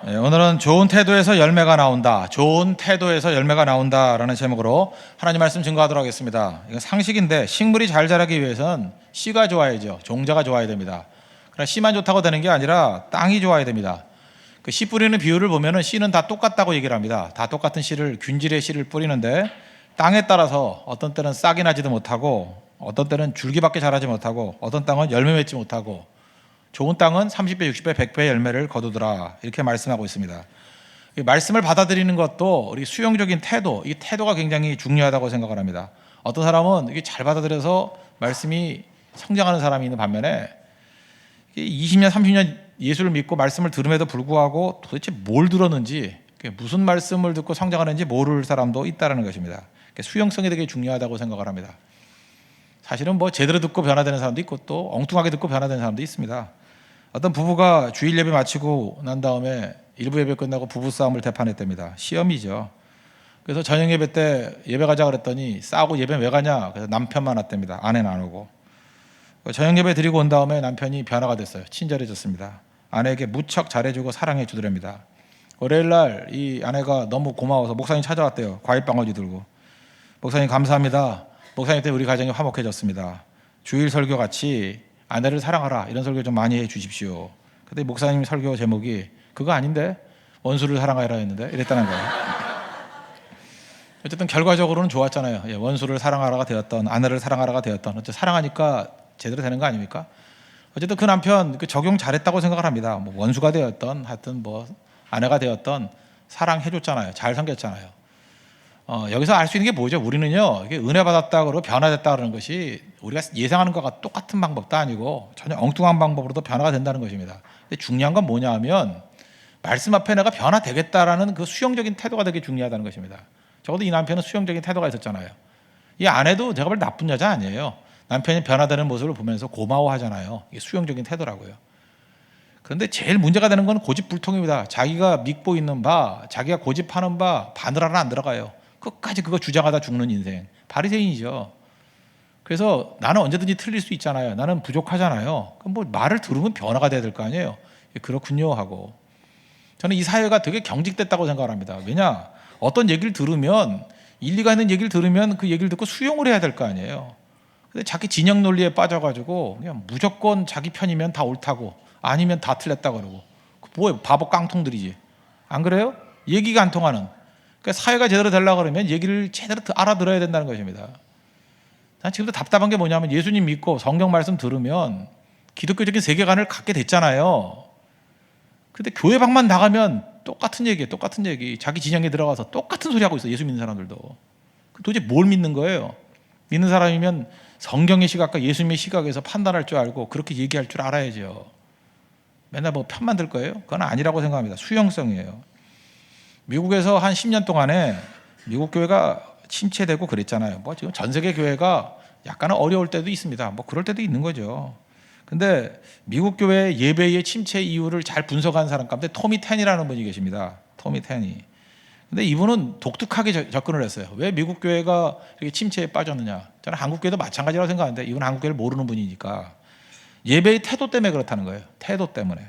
오늘은 좋은 태도에서 열매가 나온다. 좋은 태도에서 열매가 나온다라는 제목으로 하나님 말씀 증거하도록 하겠습니다. 이건 상식인데 식물이 잘 자라기 위해서는 씨가 좋아야죠. 종자가 좋아야 됩니다. 그러나 씨만 좋다고 되는 게 아니라 땅이 좋아야 됩니다. 그 씨 뿌리는 비율을 보면은 씨는 다 똑같다고 얘기를 합니다. 다 똑같은 씨를 균질의 씨를 뿌리는데 땅에 따라서 어떤 때는 싹이 나지도 못하고 어떤 때는 줄기밖에 자라지 못하고 어떤 땅은 열매 맺지 못하고 좋은 땅은 30배, 60배, 100배의 열매를 거두더라 이렇게 말씀하고 있습니다. 이 말씀을 받아들이는 것도 우리 수용적인 태도, 이 태도가 굉장히 중요하다고 생각을 합니다. 어떤 사람은 이게 잘 받아들여서 말씀이 성장하는 사람이 있는 반면에 20년, 30년 예수를 믿고 말씀을 들음에도 불구하고 도대체 뭘 들었는지 무슨 말씀을 듣고 성장하는지 모를 사람도 있다는 것입니다. 수용성이 되게 중요하다고 생각을 합니다. 사실은 뭐 제대로 듣고 변화되는 사람도 있고 또 엉뚱하게 듣고 변화되는 사람도 있습니다. 어떤 부부가 주일 예배 마치고 난 다음에 일부 예배 끝나고 부부 싸움을 대판했답니다. 시험이죠. 그래서 저녁 예배 때 예배 가자 그랬더니 싸우고 예배 왜 가냐? 그래서 남편만 왔답니다. 아내는 안 오고. 저녁 예배 드리고 온 다음에 남편이 변화가 됐어요. 친절해졌습니다. 아내에게 무척 잘해주고 사랑해 주더랍니다. 월요일 날 이 아내가 너무 고마워서 목사님 찾아왔대요. 과일 방울이 들고. 목사님 감사합니다. 목사님 때문에 우리 가정이 화목해졌습니다. 주일 설교 같이 아내를 사랑하라 이런 설교 좀 많이 해 주십시오. 그때 목사님 설교 제목이 그거 아닌데 원수를 사랑하라 했는데 이랬다는 거예요. 어쨌든 결과적으로는 좋았잖아요. 원수를 사랑하라가 되었던 아내를 사랑하라가 되었던 어쨌든 사랑하니까 제대로 되는 거 아닙니까? 어쨌든 그 남편 적용 잘했다고 생각을 합니다. 뭐 원수가 되었던 하여튼 뭐 아내가 되었던 사랑해줬잖아요. 잘 섬겼잖아요. 여기서 알 수 있는 게 뭐죠? 우리는요, 이게 은혜 받았다 그러고 변화됐다 그러는 것이 우리가 예상하는 것과 똑같은 방법도 아니고 전혀 엉뚱한 방법으로도 변화가 된다는 것입니다. 근데 중요한 건 뭐냐 하면 말씀 앞에 내가 변화되겠다라는 그 수용적인 태도가 되게 중요하다는 것입니다. 적어도 이 남편은 수용적인 태도가 있었잖아요. 이 아내도 제가 볼 때 나쁜 여자 아니에요. 남편이 변화되는 모습을 보면서 고마워하잖아요. 이게 수용적인 태도라고요. 그런데 제일 문제가 되는 건 고집불통입니다. 자기가 믿고 있는 바, 자기가 고집하는 바 바늘하나 안 들어가요. 끝까지 그거 주장하다 죽는 인생. 바리새인이죠. 그래서 나는 언제든지 틀릴 수 있잖아요. 나는 부족하잖아요. 그럼 뭐 말을 들으면 변화가 돼야 될 거 아니에요. 그렇군요 하고. 저는 이 사회가 되게 경직됐다고 생각을 합니다. 왜냐? 어떤 얘기를 들으면 일리가 있는 얘기를 들으면 그 얘기를 듣고 수용을 해야 될 거 아니에요. 근데 자기 진영 논리에 빠져가지고 그냥 무조건 자기 편이면 다 옳다고 아니면 다 틀렸다 그러고 뭐예요? 바보 깡통들이지. 안 그래요? 얘기가 안 통하는. 그러니까 사회가 제대로 되려고 그러면 얘기를 제대로 알아들어야 된다는 것입니다. 난 지금도 답답한 게 뭐냐면 예수님 믿고 성경 말씀 들으면 기독교적인 세계관을 갖게 됐잖아요. 근데 교회 방만 나가면 똑같은 얘기예요. 똑같은 얘기. 자기 진영에 들어가서 똑같은 소리 하고 있어. 예수 믿는 사람들도. 도대체 뭘 믿는 거예요? 믿는 사람이면 성경의 시각과 예수님의 시각에서 판단할 줄 알고 그렇게 얘기할 줄 알아야죠. 맨날 뭐 편만 들 거예요? 그건 아니라고 생각합니다. 수용성이에요. 미국에서 한 10년 동안에 미국 교회가 침체되고 그랬잖아요. 뭐 지금 전 세계 교회가 약간은 어려울 때도 있습니다. 뭐 그럴 때도 있는 거죠. 근데 미국 교회 예배의 침체 이유를 잘 분석한 사람 가운데 토미 텐이라는 분이 계십니다. 토미 텐이. 근데 이분은 독특하게 접근을 했어요. 왜 미국 교회가 이렇게 침체에 빠졌느냐? 저는 한국 교회도 마찬가지라고 생각하는데 이건 한국 교회를 모르는 분이니까 예배의 태도 때문에 그렇다는 거예요. 태도 때문에.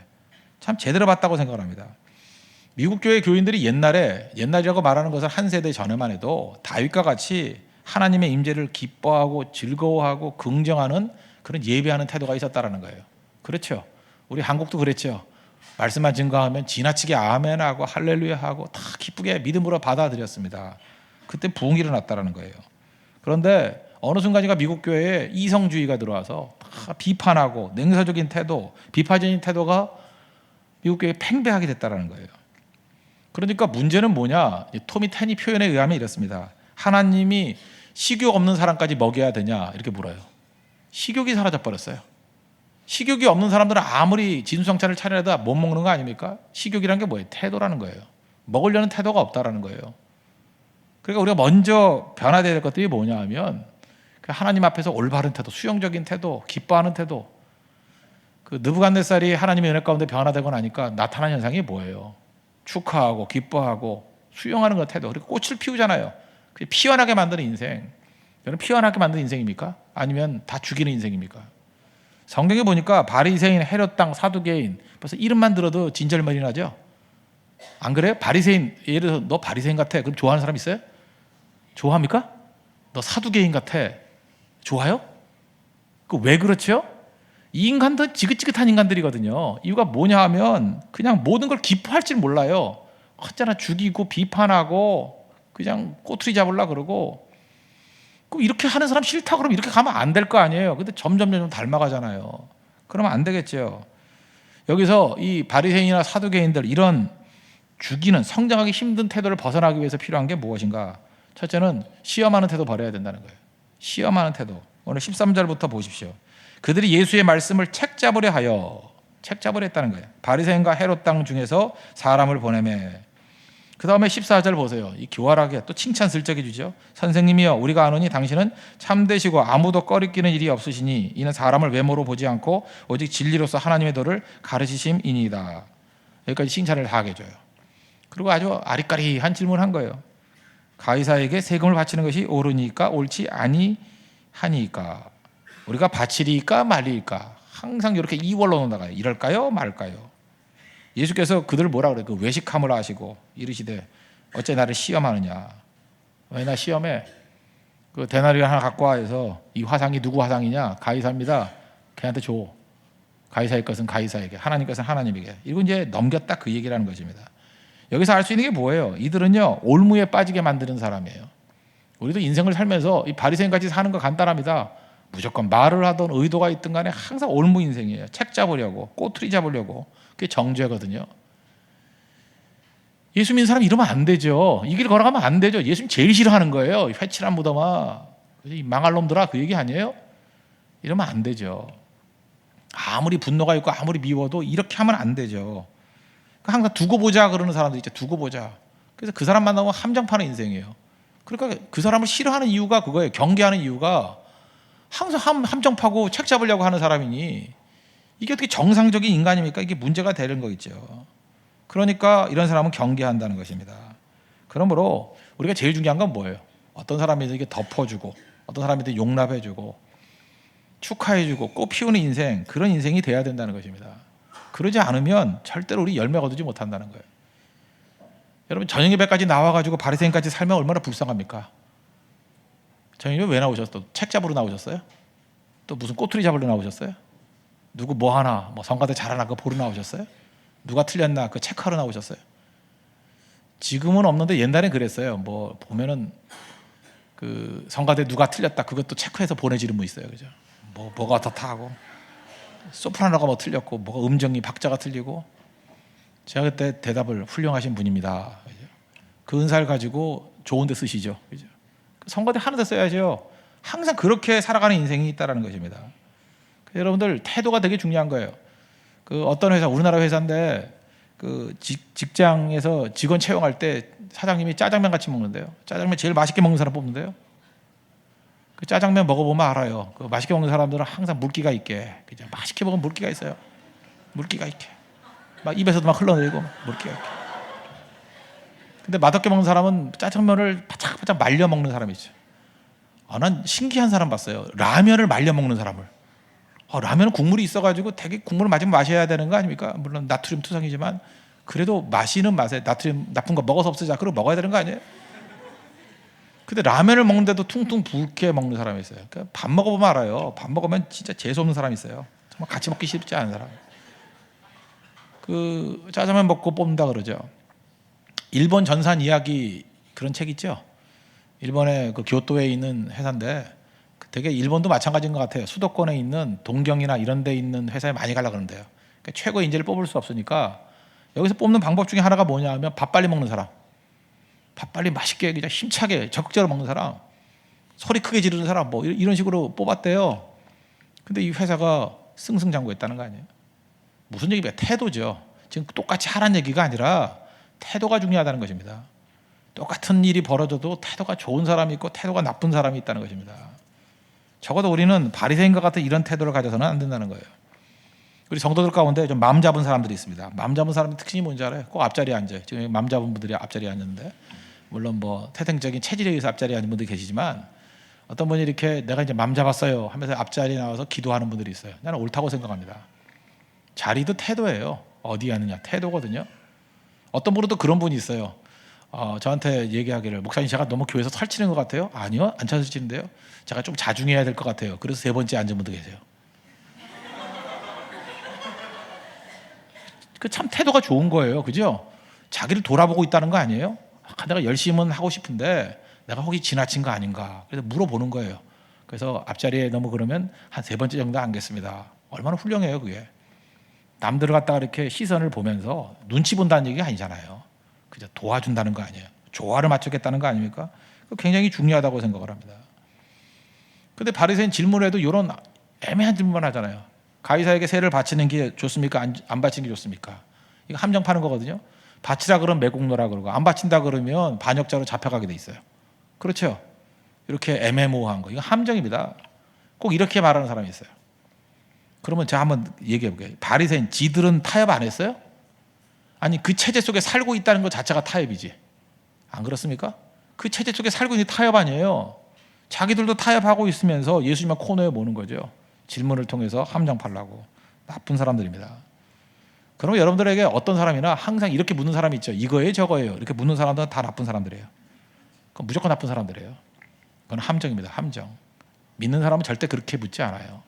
참 제대로 봤다고 생각을 합니다. 미국 교회 교인들이 옛날이라고 말하는 것은 한 세대 전에만 해도 다윗과 같이 하나님의 임재를 기뻐하고 즐거워하고 긍정하는 그런 예배하는 태도가 있었다라는 거예요. 그렇죠. 우리 한국도 그랬죠. 말씀만 증거하면 지나치게 아멘하고 할렐루야하고 다 기쁘게 믿음으로 받아들였습니다. 그때 부흥이 일어났다라는 거예요. 그런데 어느 순간인가 미국 교회에 이성주의가 들어와서 다 비판하고 냉소적인 태도, 비판적인 태도가 미국 교회에 팽배하게 됐다라는 거예요. 그러니까 문제는 뭐냐? 토미 텐이 표현에 의하면 이렇습니다. 하나님이 식욕 없는 사람까지 먹여야 되냐? 이렇게 물어요. 식욕이 사라져 버렸어요. 식욕이 없는 사람들은 아무리 진수성찬을 차려도 못 먹는 거 아닙니까? 식욕이란 게 뭐예요? 태도라는 거예요. 먹으려는 태도가 없다라는 거예요. 그러니까 우리가 먼저 변화되어야 될 것들이 뭐냐 하면 하나님 앞에서 올바른 태도, 수용적인 태도, 기뻐하는 태도. 그 느부갓네살이 하나님의 은혜 가운데 변화되고 나니까 나타난 현상이 뭐예요? 축하하고 기뻐하고 수용하는 것 태도. 그리고 꽃을 피우잖아요. 피어나게 만드는 인생. 여러분 피어나게 만드는 인생입니까? 아니면 다 죽이는 인생입니까? 성경에 보니까 바리새인, 헤롯 당, 사두개인 벌써 이름만 들어도 진절머리 나죠. 안 그래요? 바리새인, 예를 들어서 너 바리새인 같아. 그럼 좋아하는 사람 있어요? 좋아합니까? 너 사두개인 같아. 좋아요? 그 왜 그렇죠? 이 인간도 지긋지긋한 인간들이거든요. 이유가 뭐냐 하면 그냥 모든 걸 기뻐할 줄 몰라요. 언제나 죽이고 비판하고 그냥 꼬투리 잡으려 그러고, 그 이렇게 하는 사람 싫다 그러면 이렇게 가면 안 될 거 아니에요. 근데 점점 닮아가잖아요. 그러면 안 되겠죠. 여기서 이 바리새인이나 사두개인들, 이런 죽이는, 성장하기 힘든 태도를 벗어나기 위해서 필요한 게 무엇인가? 첫째는 시험하는 태도 버려야 된다는 거예요. 시험하는 태도. 오늘 13절부터 보십시오. 그들이 예수의 말씀을 책잡으려 했다는 거예요. 바리새인과 헤롯 땅 중에서 사람을 보내매. 그 다음에 14절 보세요. 이 교활하게 또 칭찬 슬쩍 해주죠. 선생님이여, 우리가 아노니 당신은 참되시고 아무도 꺼리끼는 일이 없으시니 이는 사람을 외모로 보지 않고 오직 진리로서 하나님의 도를 가르치심이니이다. 여기까지 칭찬을 다 하게 해줘요. 그리고 아주 아리까리한 질문을 한 거예요. 가이사에게 세금을 바치는 것이 옳으니까 옳지 아니하니까, 우리가 바치리까 말리까, 항상 이렇게 이월로 나가요. 이럴까요 말까요? 예수께서 그들을 뭐라 그래요? 그 외식함을 하시고 이르시되 어째 나를 시험하느냐. 왜 나 시험해? 그 데나리 하나 갖고 와 해서 이 화상이 누구 화상이냐? 가이사입니다. 걔한테 줘. 가이사의 것은 가이사에게, 하나님 것은 하나님에게. 이건 이제 넘겼다, 그 얘기라는 것입니다. 여기서 알 수 있는 게 뭐예요? 이들은요, 올무에 빠지게 만드는 사람이에요. 우리도 인생을 살면서 이 바리새인같이 사는 거 간단합니다. 무조건 말을 하던 의도가 있든 간에 항상 올무 인생이에요. 책 잡으려고, 꼬투리 잡으려고. 그게 정죄거든요. 예수 믿는 사람 이러면 안 되죠. 이 길 걸어가면 안 되죠. 예수님 제일 싫어하는 거예요. 회칠한 무덤아, 이 망할 놈들아, 그 얘기 아니에요? 이러면 안 되죠. 아무리 분노가 있고 아무리 미워도 이렇게 하면 안 되죠. 항상 두고 보자 그러는 사람들 있죠. 두고 보자. 그래서 그 사람 만나면 함정 파는 인생이에요. 그러니까 그 사람을 싫어하는 이유가 그거예요. 경계하는 이유가 항상 함정 파고 책 잡으려고 하는 사람이니 이게 어떻게 정상적인 인간입니까? 이게 문제가 되는 거겠죠. 그러니까 이런 사람은 경계한다는 것입니다. 그러므로 우리가 제일 중요한 건 뭐예요? 어떤 사람에게 덮어주고, 어떤 사람에게 용납해주고, 축하해주고, 꽃 피우는 인생, 그런 인생이 돼야 된다는 것입니다. 그러지 않으면 절대로 우리 열매 거두지 못한다는 거예요. 여러분, 저녁 예배까지 나와가지고 바리새인까지 살면 얼마나 불쌍합니까? 저녁 예배 왜 나오셨어요? 책 잡으러 나오셨어요? 또 무슨 꼬투리 잡으러 나오셨어요? 누구 뭐 하나, 뭐 성가대 잘하나 그거 보러 나오셨어요? 누가 틀렸나 그 체크하러 나오셨어요? 지금은 없는데 옛날엔 그랬어요. 뭐 보면은 그 성가대 누가 틀렸다 그것도 체크해서 보내지는 분 있어요, 그죠? 뭐가 어떻다 하고, 소프라노가 뭐 틀렸고, 뭐가 음정이 박자가 틀리고. 제가 그때 대답을, 훌륭하신 분입니다. 그죠? 그 은사를 가지고 좋은 데 쓰시죠, 그죠? 성가대 하는 데 써야죠. 항상 그렇게 살아가는 인생이 있다라는 것입니다. 여러분들 태도가 되게 중요한 거예요. 그 어떤 회사, 우리나라 회사인데 그 직장에서 직원 채용할 때 사장님이 짜장면 같이 먹는데요. 짜장면 제일 맛있게 먹는 사람 뽑는데요. 그 짜장면 먹어보면 알아요. 그 맛있게 먹는 사람들은 항상 물기가 있게, 그죠? 맛있게 먹으면 물기가 있어요. 물기가 있게, 막 입에서도 막 흘러내리고 물기가 있게. 근데 맛없게 먹는 사람은 짜장면을 바짝바짝 말려 먹는 사람이 있죠. 난 신기한 사람 봤어요. 라면을 말려 먹는 사람을. 라면은 국물이 있어가지고 되게 국물을 마지막 마셔야 되는 거 아닙니까? 물론 나트륨 투성이지만 그래도 마시는 맛에 나트륨 나쁜 거 먹어서 없애자 그러고 먹어야 되는 거 아니에요? 근데 라면을 먹는데도 퉁퉁 붓게 먹는 사람이 있어요. 그러니까 밥 먹어보면 알아요. 밥 먹으면 진짜 재수 없는 사람이 있어요. 정말 같이 먹기 쉽지 않은 사람. 그 짜장면 먹고 뽑는다 그러죠. 일본 전산 이야기 그런 책 있죠. 일본의 그 교토에 있는 회사인데 되게 일본도 마찬가지인 것 같아요. 수도권에 있는 동경이나 이런 데 있는 회사에 많이 가려고 그러는데요. 그러니까 최고 인재를 뽑을 수 없으니까 여기서 뽑는 방법 중에 하나가 뭐냐 하면 밥 빨리 먹는 사람, 밥 빨리 맛있게 그냥 힘차게 적극적으로 먹는 사람, 소리 크게 지르는 사람, 뭐 이런 식으로 뽑았대요. 근데 이 회사가 승승장구했다는 거 아니에요? 무슨 얘기예요? 태도죠. 지금 똑같이 하라는 얘기가 아니라 태도가 중요하다는 것입니다. 똑같은 일이 벌어져도 태도가 좋은 사람이 있고 태도가 나쁜 사람이 있다는 것입니다. 적어도 우리는 바리새인과 같은 이런 태도를 가져서는 안 된다는 거예요. 우리 성도들 가운데 좀 마음 잡은 사람들이 있습니다. 마음 잡은 사람의 특징이 뭔지 알아요? 꼭 앞자리에 앉아요. 지금 마음 잡은 분들이 앞자리에 앉았는데, 물론 뭐 태생적인 체질에 의해서 앞자리에 앉은 분들이 계시지만 어떤 분이 이렇게 내가 이제 마음 잡았어요 하면서 앞자리에 나와서 기도하는 분들이 있어요. 나는 옳다고 생각합니다. 자리도 태도예요. 어디 하느냐 태도거든요. 어떤 분은 또 그런 분이 있어요. 저한테 얘기하기를 목사님 제가 너무 교회에서 설치는 것 같아요. 아니요, 안 설치는데요. 제가 좀 자중해야 될 것 같아요. 그래서 세 번째 앉은 분도 계세요. 그 참 태도가 좋은 거예요, 그죠? 자기를 돌아보고 있다는 거 아니에요? 내가 열심은 하고 싶은데 내가 혹시 지나친 거 아닌가? 그래서 물어보는 거예요. 그래서 앞자리에 너무 그러면 한 세 번째 정도 앉겠습니다. 얼마나 훌륭해요, 그게. 남들을 갖다가 이렇게 시선을 보면서 눈치 본다는 얘기가 아니잖아요. 그저 도와준다는 거 아니에요. 조화를 맞추겠다는 거 아닙니까? 굉장히 중요하다고 생각을 합니다. 근데 바리새인 질문에도 이런 애매한 질문을 하잖아요. 가이사에게 세를 바치는 게 좋습니까? 안 바치는 게 좋습니까? 이거 함정 파는 거거든요. 바치라 그러면 매국노라 그러고 안 바친다 그러면 반역자로 잡혀가게 돼 있어요. 그렇죠? 이렇게 애매모호한 거. 이거 함정입니다. 꼭 이렇게 말하는 사람이 있어요. 그러면 제가 한번 얘기해 볼게요. 바리새인 지들은 타협 안 했어요? 아니 그 체제 속에 살고 있다는 것 자체가 타협이지. 안 그렇습니까? 그 체제 속에 살고 있는 타협 아니에요. 자기들도 타협하고 있으면서 예수님만 코너에 모는 거죠. 질문을 통해서 함정 팔라고. 나쁜 사람들입니다. 그럼 여러분들에게 어떤 사람이나 항상 이렇게 묻는 사람이 있죠. 이거예요 저거예요. 이렇게 묻는 사람들은 다 나쁜 사람들이에요. 그건 무조건 나쁜 사람들이에요. 그건 함정입니다. 함정. 믿는 사람은 절대 그렇게 묻지 않아요.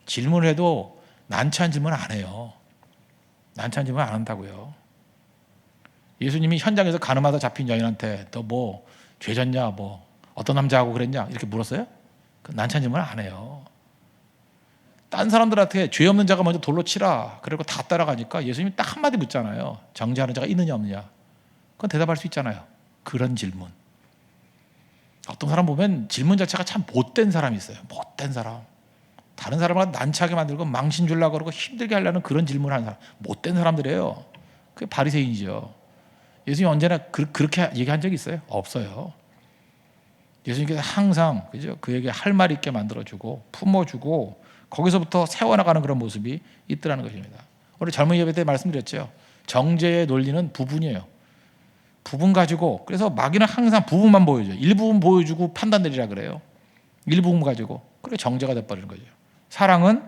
질문을 해도 난처한 질문 안 해요. 난처한 질문 안 한다고요. 예수님이 현장에서 가늠하다 잡힌 여인한테 너 뭐 죄졌냐 뭐 어떤 남자하고 그랬냐 이렇게 물었어요? 난처한 질문 안 해요. 딴 사람들한테 죄 없는 자가 먼저 돌로 치라 그리고 다 따라가니까 예수님이 딱 한마디 묻잖아요. 정죄하는 자가 있느냐 없느냐. 그건 대답할 수 있잖아요. 그런 질문. 어떤 사람 보면 질문 자체가 참 못된 사람이 있어요. 못된 사람. 다른 사람을 난처하게 만들고 망신 주려고 그러고 힘들게 하려는 그런 질문을 하는 사람. 못된 사람들이에요. 그게 바리새인이죠. 예수님이 언제나 그렇게 얘기한 적이 있어요? 없어요. 예수님께서 항상 그죠? 그에게 할 말 있게 만들어주고 품어주고 거기서부터 세워나가는 그런 모습이 있더라는 것입니다. 오늘 젊은 예배 때 말씀드렸죠. 정죄의 논리는 부분이에요. 부분 가지고 그래서 마귀는 항상 부분만 보여줘요. 일부분 보여주고 판단 내리라 그래요. 일부분 가지고 그래 정죄가 돼버리는 거죠. 사랑은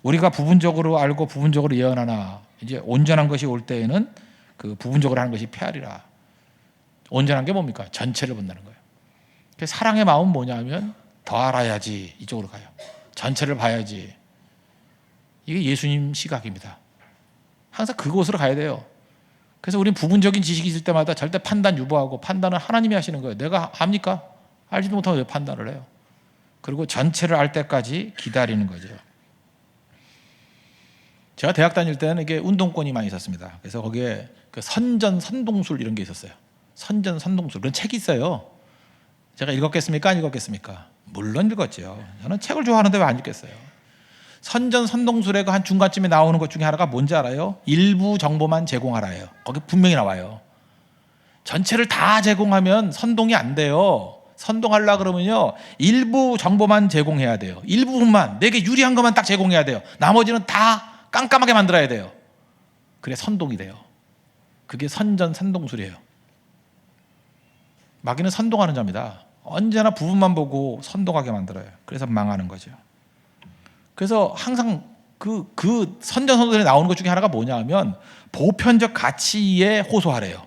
우리가 부분적으로 알고 부분적으로 예언하나 이제 온전한 것이 올 때에는 그 부분적으로 하는 것이 폐하리라. 온전한 게 뭡니까? 전체를 본다는 거예요. 사랑의 마음은 뭐냐면 더 알아야지 이쪽으로 가요. 전체를 봐야지. 이게 예수님 시각입니다. 항상 그곳으로 가야 돼요. 그래서 우리는 부분적인 지식이 있을 때마다 절대 판단 유보하고 판단은 하나님이 하시는 거예요. 내가 압니까? 알지도 못하고 왜 판단을 해요? 그리고 전체를 알 때까지 기다리는 거죠. 제가 대학 다닐 때는 이게 운동권이 많이 있었습니다. 그래서 거기에 그 선전 선동술 이런 게 있었어요. 선전 선동술 그런 책이 있어요. 제가 읽었겠습니까? 안 읽었겠습니까? 물론 읽었죠. 저는 책을 좋아하는데 왜 안 읽겠어요? 선전 선동술의 그 한 중간쯤에 나오는 것 중에 하나가 뭔지 알아요? 일부 정보만 제공하라예요. 거기 분명히 나와요. 전체를 다 제공하면 선동이 안 돼요. 선동하려고 그러면요 일부 정보만 제공해야 돼요. 일부분만 내게 유리한 것만 딱 제공해야 돼요. 나머지는 다 깜깜하게 만들어야 돼요. 그래 선동이 돼요. 그게 선전 선동술이에요. 마귀는 선동하는 자입니다. 언제나 부분만 보고 선동하게 만들어요. 그래서 망하는 거죠. 그래서 항상 그 선전 선동술에 나오는 것 중에 하나가 뭐냐 하면 보편적 가치에 호소하래요.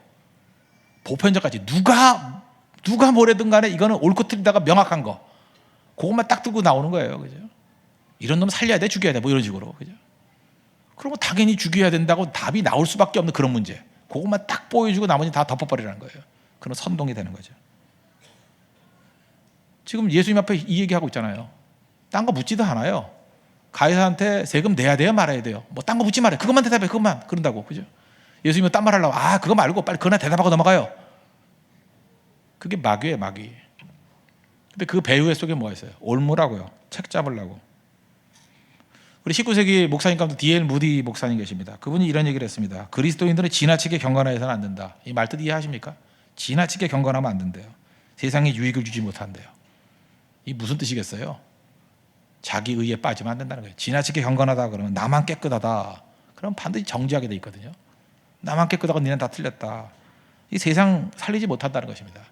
보편적 가치. 누가 뭐래든 간에 이거는 옳고 틀리다가 명확한 거. 그것만 딱 들고 나오는 거예요. 그죠? 이런 놈 살려야 돼, 죽여야 돼. 뭐 이런 식으로. 그죠? 그러면 당연히 죽여야 된다고 답이 나올 수밖에 없는 그런 문제. 그것만 딱 보여주고 나머지 다 덮어버리라는 거예요. 그럼 선동이 되는 거죠. 지금 예수님 앞에 이 얘기하고 있잖아요. 딴 거 묻지도 않아요. 가이사한테 세금 내야 돼요, 말아야 돼요? 뭐 딴 거 묻지 말아요. 그것만 대답해, 그것만. 그런다고. 그죠? 예수님은 딴 말 하려고, 그거 말고 빨리 그거나 대답하고 넘어가요. 그게 마귀예요, 마귀. 근데 그 배후에 속에 뭐가 있어요? 올무라고요. 책 잡으려고. 우리 19세기 목사님 가운데 D.L. 무디 목사님 계십니다. 그분이 이런 얘기를 했습니다. 그리스도인들은 지나치게 경건해서는 안 된다. 이 말뜻 이해하십니까? 지나치게 경건하면 안 된대요. 세상에 유익을 주지 못한대요. 이 무슨 뜻이겠어요? 자기 의에 빠지면 안 된다는 거예요. 지나치게 경건하다 그러면 나만 깨끗하다. 그럼 반드시 정죄하게 돼 있거든요. 나만 깨끗하고 니는 다 틀렸다. 이 세상 살리지 못한다는 것입니다.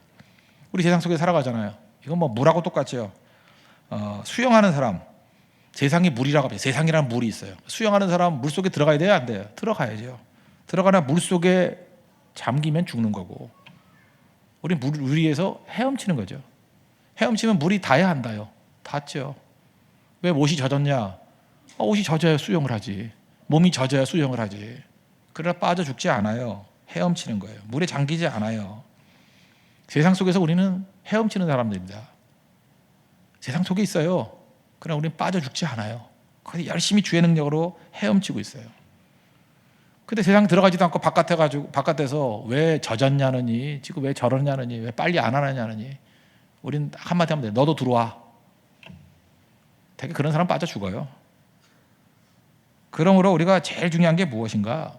우리 세상 속에 살아가잖아요. 이건 뭐 물하고 똑같죠. 수영하는 사람, 세상이 물이라고 합니다. 세상이라는 물이 있어요. 수영하는 사람 물 속에 들어가야 돼요, 안 돼요? 들어가야죠. 들어가나 물 속에 잠기면 죽는 거고, 우리 물 위에서 헤엄치는 거죠. 헤엄치면 물이 닿아야 한다요. 닿죠. 왜 옷이 젖었냐? 옷이 젖어야 수영을 하지. 몸이 젖어야 수영을 하지. 그러나 빠져 죽지 않아요. 헤엄치는 거예요. 물에 잠기지 않아요. 세상 속에서 우리는 헤엄치는 사람들입니다. 세상 속에 있어요. 그러나 우리는 빠져 죽지 않아요. 거기서 열심히 주의 능력으로 헤엄치고 있어요. 근데 세상 들어가지도 않고 바깥에서 왜 젖었냐느니, 지금 왜 저러냐느니, 왜 빨리 안 하느냐느니, 우린 한마디 하면 돼. 너도 들어와. 되게 그런 사람 빠져 죽어요. 그러므로 우리가 제일 중요한 게 무엇인가?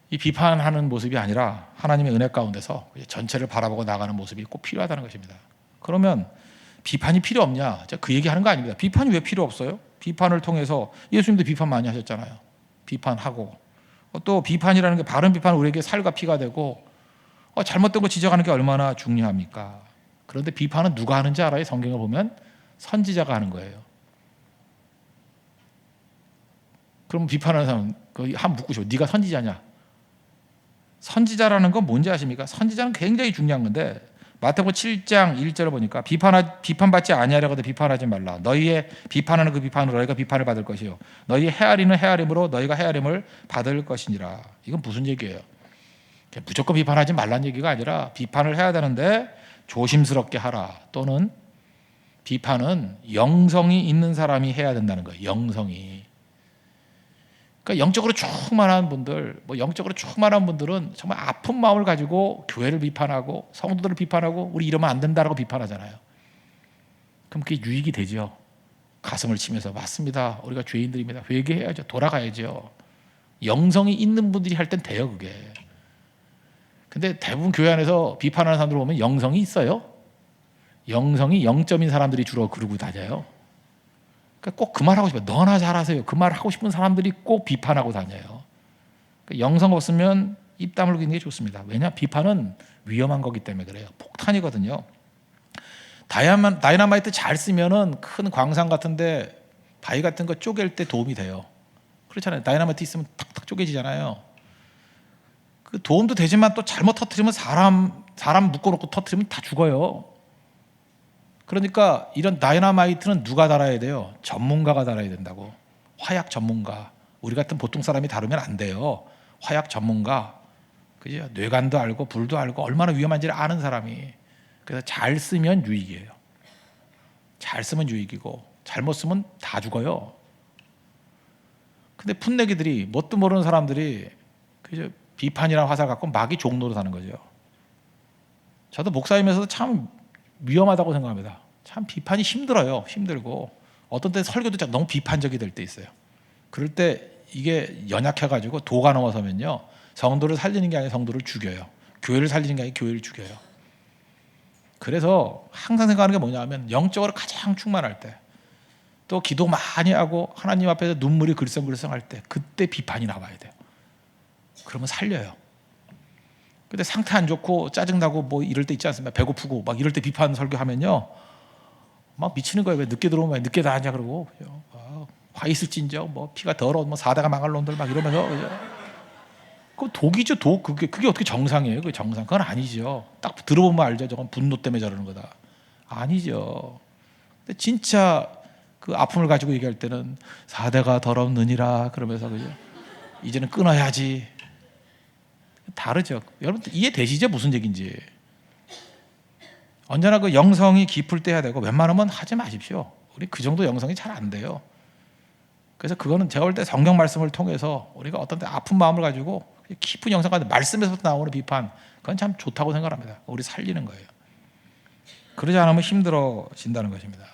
이 비판하는 모습이 아니라 하나님의 은혜 가운데서 전체를 바라보고 나가는 모습이 꼭 필요하다는 것입니다. 그러면 비판이 필요 없냐? 그 얘기하는 거 아닙니다. 비판이 왜 필요 없어요? 비판을 통해서 예수님도 비판 많이 하셨잖아요. 비판하고 또 비판이라는 게 바른 비판은 우리에게 살과 피가 되고 잘못된 거 지적하는 게 얼마나 중요합니까? 그런데 비판은 누가 하는지 알아요? 성경을 보면 선지자가 하는 거예요. 그럼 비판하는 사람 한번 묻고 싶어. 네가 선지자냐? 선지자라는 건 뭔지 아십니까? 선지자는 굉장히 중요한 건데 마태복음 7장 1절을 보니까 비판받지 아니하려거든 비판하지 말라. 너희의 비판하는 그 비판으로 너희가 비판을 받을 것이요 너희 헤아리는 헤아림으로 너희가 헤아림을 받을 것이니라. 이건 무슨 얘기예요? 무조건 비판하지 말라는 얘기가 아니라 비판을 해야 되는데 조심스럽게 하라. 또는 비판은 영성이 있는 사람이 해야 된다는 거예요. 영성이. 그러니까 영적으로 충만한 분들은 정말 아픈 마음을 가지고 교회를 비판하고 성도들을 비판하고 우리 이러면 안 된다라고 비판하잖아요. 그럼 그게 유익이 되죠. 가슴을 치면서 맞습니다. 우리가 죄인들입니다. 회개해야죠. 돌아가야죠. 영성이 있는 분들이 할 땐 돼요, 그게. 근데 대부분 교회 안에서 비판하는 사람들 보면 영성이 있어요. 영성이 0점인 사람들이 주로 그러고 다녀요. 그러니까 꼭 그 말 하고 싶어요. 너나 잘하세요. 그 말 하고 싶은 사람들이 꼭 비판하고 다녀요. 그러니까 영성 없으면 입 다물고 있는 게 좋습니다. 왜냐? 비판은 위험한 거기 때문에 그래요. 폭탄이거든요. 다이너마이트 잘 쓰면은 큰 광산 같은데 바위 같은 거 쪼갤 때 도움이 돼요. 그렇잖아요. 다이너마이트 있으면 탁탁 쪼개지잖아요. 그 도움도 되지만 또 잘못 터뜨리면 사람 묶어놓고 터뜨리면 다 죽어요. 그러니까 이런 다이너마이트는 누가 달아야 돼요? 전문가가 달아야 된다고. 화약 전문가. 우리 같은 보통 사람이 다루면 안 돼요. 화약 전문가. 그죠? 뇌관도 알고 불도 알고 얼마나 위험한지를 아는 사람이. 그래서 잘 쓰면 유익이에요. 잘 쓰면 유익이고 잘못 쓰면 다 죽어요. 근데 풋내기들이 뭣도 모르는 사람들이 그죠? 비판이랑 화살 갖고 막이 종로로 사는 거죠. 저도 목사이면서도 참 위험하다고 생각합니다. 참 비판이 힘들어요. 힘들고 어떤 때 설교도 너무 비판적이 될 때 있어요. 그럴 때 이게 연약해가지고 도가 넘어서면요 성도를 살리는 게 아니라 성도를 죽여요. 교회를 살리는 게 아니라 교회를 죽여요. 그래서 항상 생각하는 게 뭐냐면 영적으로 가장 충만할 때 또 기도 많이 하고 하나님 앞에서 눈물이 글썽글썽할 때 그때 비판이 나와야 돼요. 그러면 살려요. 근데 상태 안 좋고 짜증나고 뭐 이럴 때 있지 않습니까? 배고프고 막 이럴 때 비판 설교하면요 막 미치는 거예요. 왜 늦게 들어오면 늦게 다 하냐 그러고 화 있을진저 뭐 피가 더러워 뭐 사대가 망할 놈들 막 이러면서 그 독이죠. 독. 그게 어떻게 정상이에요? 그게 정상. 그건 아니죠. 딱 들어보면 알죠. 저건 분노 때문에 저러는 거다. 아니죠. 근데 진짜 그 아픔을 가지고 얘기할 때는 사대가 더럽느니라 그러면서 그죠? 이제는 끊어야지. 다르죠. 여러분 이해되시죠? 무슨 얘기인지. 언제나 그 영성이 깊을 때 해야 되고 웬만하면 하지 마십시오. 우리 그 정도 영성이 잘 안 돼요. 그래서 그거는 제가 볼 때 성경 말씀을 통해서 우리가 어떤 때 아픈 마음을 가지고 깊은 영성 가운데 말씀에서부터 나오는 비판 그건 참 좋다고 생각합니다. 우리 살리는 거예요. 그러지 않으면 힘들어진다는 것입니다.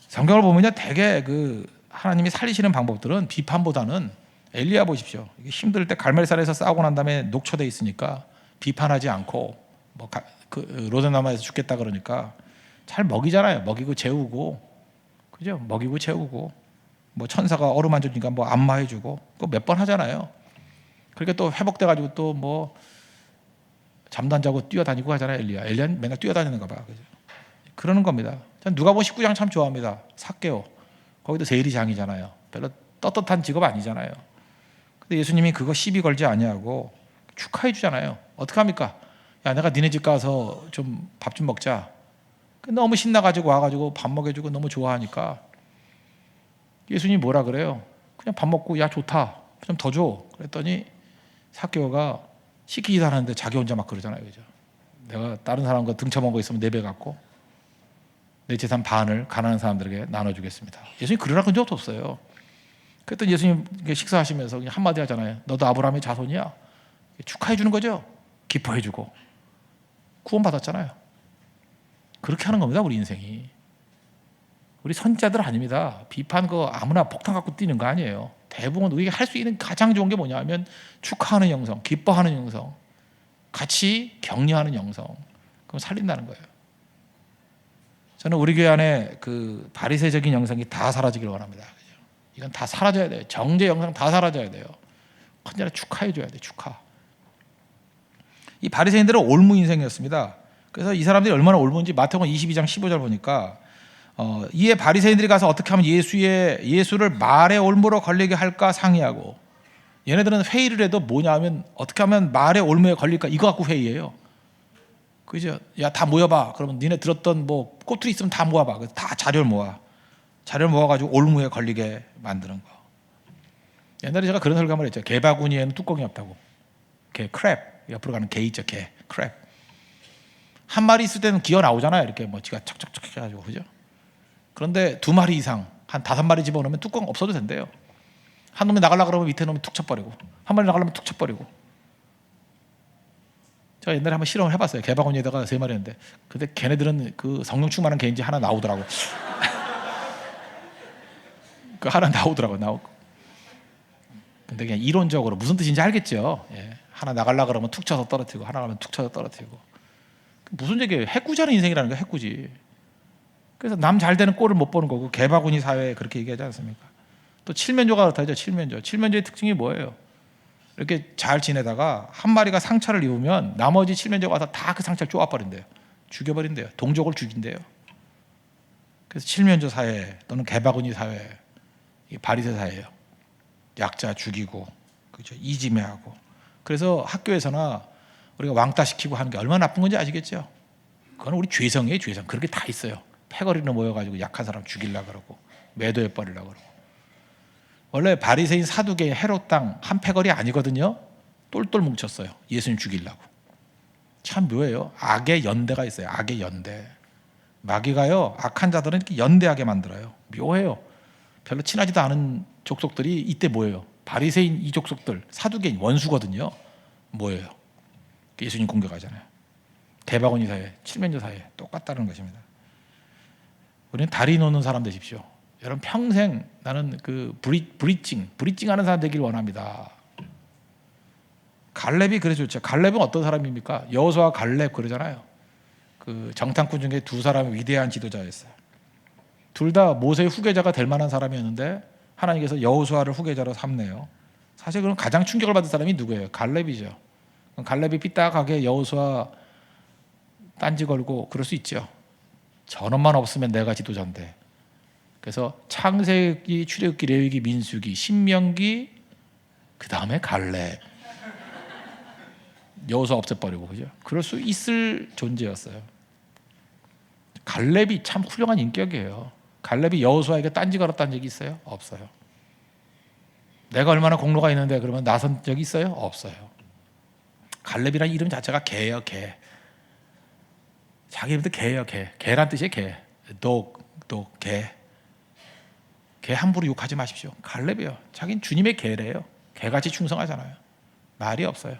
성경을 보면요 되게 그 하나님이 살리시는 방법들은 비판보다는 엘리야 보십시오. 힘들 때 갈멜산에서 싸우고 난 다음에 녹초돼 있으니까 비판하지 않고 그 로데나마에서 죽겠다 그러니까 잘 먹이잖아요. 먹이고 재우고 그죠? 먹이고 재우고 뭐 천사가 어루만져 주니까 뭐 안마해주고 그 몇 번 하잖아요. 그러니까 또 회복돼 가지고 또 뭐 잠도 안 자고 뛰어다니고 하잖아요. 엘리야는 맨날 뛰어다니는가 봐. 그죠? 그러는 겁니다. 전 누가복음 19장 참 좋아합니다. 삭개오 거기도 세리장이잖아요. 별로 떳떳한 직업 아니잖아요. 근데 예수님이 그거 시비 걸지 아니하고 축하해 주잖아요. 어떻게 합니까? 야, 내가 니네 집 가서 좀 밥 좀 먹자. 너무 신나가지고 와가지고 밥 먹여주고 너무 좋아하니까 예수님이 뭐라 그래요? 그냥 밥 먹고 야 좋다 좀 더 줘. 그랬더니 삭개오가 시키지도 않았는데 자기 혼자 막 그러잖아요. 그죠? 내가 다른 사람과 등쳐먹은 거 있으면 4배 갖고 내 재산 반을 가난한 사람들에게 나눠주겠습니다. 예수님 그러라 그런 적도 없어요. 그랬더니 예수님 식사하시면서 그냥 한마디 하잖아요. 너도 아브라함의 자손이야. 축하해 주는 거죠. 기뻐해 주고 구원받았잖아요. 그렇게 하는 겁니다. 우리 인생이. 우리 선지자들 아닙니다. 비판 거 아무나 폭탄 갖고 뛰는 거 아니에요. 대부분 우리가 할 수 있는 가장 좋은 게 뭐냐면 축하하는 영성, 기뻐하는 영성, 같이 격려하는 영성. 그럼 살린다는 거예요. 저는 우리 교회 안에 그 바리새적인 영성이 다 사라지길 원합니다. 이건 다 사라져야 돼요. 정죄 영성 다 사라져야 돼요. 언제나 축하해 줘야 돼요. 축하. 이 바리새인들은 올무 인생이었습니다. 그래서 이 사람들이 얼마나 올무인지 마태복음 22장 15절 보니까 이에 바리새인들이 가서 어떻게 하면 예수를 말의 올무로 걸리게 할까 상의하고, 얘네들은 회의를 해도 뭐냐면 어떻게 하면 말의 올무에 걸릴까 이거 갖고 회의해요. 그죠? 야, 다 모여봐. 그러면 니네 들었던 뭐 꼬투리 있으면 다 모아봐. 그래서 다 자료를 모아가지고 올무에 걸리게 만드는 거. 옛날에 제가 그런 설명을 했죠. 개바구니에는 뚜껑이 없다고. 개 크랩 옆으로 가는 개 있죠. 개 크랩 한 마리 있을 때는 기어 나오잖아요. 이렇게 뭐 지가 척척척 해가지고, 그죠? 그런데 2마리 이상 한 5마리 집어넣으면 뚜껑 없어도 된대요. 한 놈이 나가려고 그러면 밑에 놈이 툭 쳐버리고, 한 마리 나가려면 툭 쳐버리고. 제가 옛날에 한번 실험을 해봤어요. 개바구니에다가 3마리 했는데, 근데 걔네들은 그 성령 충만한 개인지 하나 나오더라고. 그 하나 나오더라고. 근데 그냥 이론적으로 무슨 뜻인지 알겠죠. 예. 하나 나가려고 그러면 툭 쳐서 떨어뜨리고, 하나 가면 툭 쳐서 떨어뜨리고. 무슨 얘기예요? 해꾸자는 인생이라는 거예요. 해꾸지. 그래서 남 잘 되는 꼴을 못 보는 거고, 개바구니 사회에 그렇게 얘기하지 않습니까? 또 칠면조가 그렇다죠. 칠면조의 특징이 뭐예요? 이렇게 잘 지내다가 한 마리가 상처를 입으면 나머지 칠면조가 와서 다 그 상처를 쪼아버린대요. 죽여버린대요. 동족을 죽인대요. 그래서 칠면조 사회 또는 개바구니 사회, 이 바리새 사회예요. 약자 죽이고, 그죠? 이지매하고. 그래서 학교에서나 우리가 왕따 시키고 하는 게 얼마나 나쁜 건지 아시겠죠? 그건 우리 죄성이에요. 죄성. 그렇게 다 있어요. 패거리로 모여가지고 약한 사람 죽이려고 그러고 매도해 버리려고 그러고. 원래 바리새인 사두개의 헤롯 땅 한 패거리 아니거든요. 똘똘 뭉쳤어요. 예수님 죽이려고. 참 묘해요. 악의 연대가 있어요. 악의 연대. 마귀가요, 악한 자들은 이렇게 연대하게 만들어요. 묘해요. 별로 친하지도 않은 족속들이 이때 뭐예요? 바리새인 이 족속들, 사두개인 원수거든요. 뭐예요? 예수님 공격하잖아요. 개바구니 사회, 칠면조 사회 똑같다는 것입니다. 우리는 다리 놓는 사람 되십시오. 여러분 평생 나는 그 브리징하는 사람 되길 원합니다. 갈렙이 그래서 좋죠. 갈렙은 어떤 사람입니까? 여호수아와 갈렙 그러잖아요. 그 정탐꾼 중에 2사람이 위대한 지도자였어요. 둘 다 모세의 후계자가 될 만한 사람이었는데 하나님께서 여호수아를 후계자로 삼네요. 사실 그럼 가장 충격을 받은 사람이 누구예요? 갈렙이죠. 갈렙이 삐딱하게 여호수아 딴지 걸고 그럴 수 있죠. 저놈만 없으면 내가 지도자인데. 그래서 창세기, 출애굽기, 레위기, 민수기, 신명기, 그 다음에 갈렙. 여호수아 없애버리고, 그죠? 그럴 수 있을 존재였어요. 갈렙이 참 훌륭한 인격이에요. 갈렙이 여호수아에게 딴지 걸었다는 적이 있어요? 없어요. 내가 얼마나 공로가 있는데 그러면 나선 적이 있어요? 없어요. 갈렙이라는 이름 자체가 개예요. 개. 자기 이름도 개예요. 개란 뜻이에요. 개. 개. 개 함부로 욕하지 마십시오. 갈렙이요. 자기는 주님의 개래요. 개같이 충성하잖아요. 말이 없어요.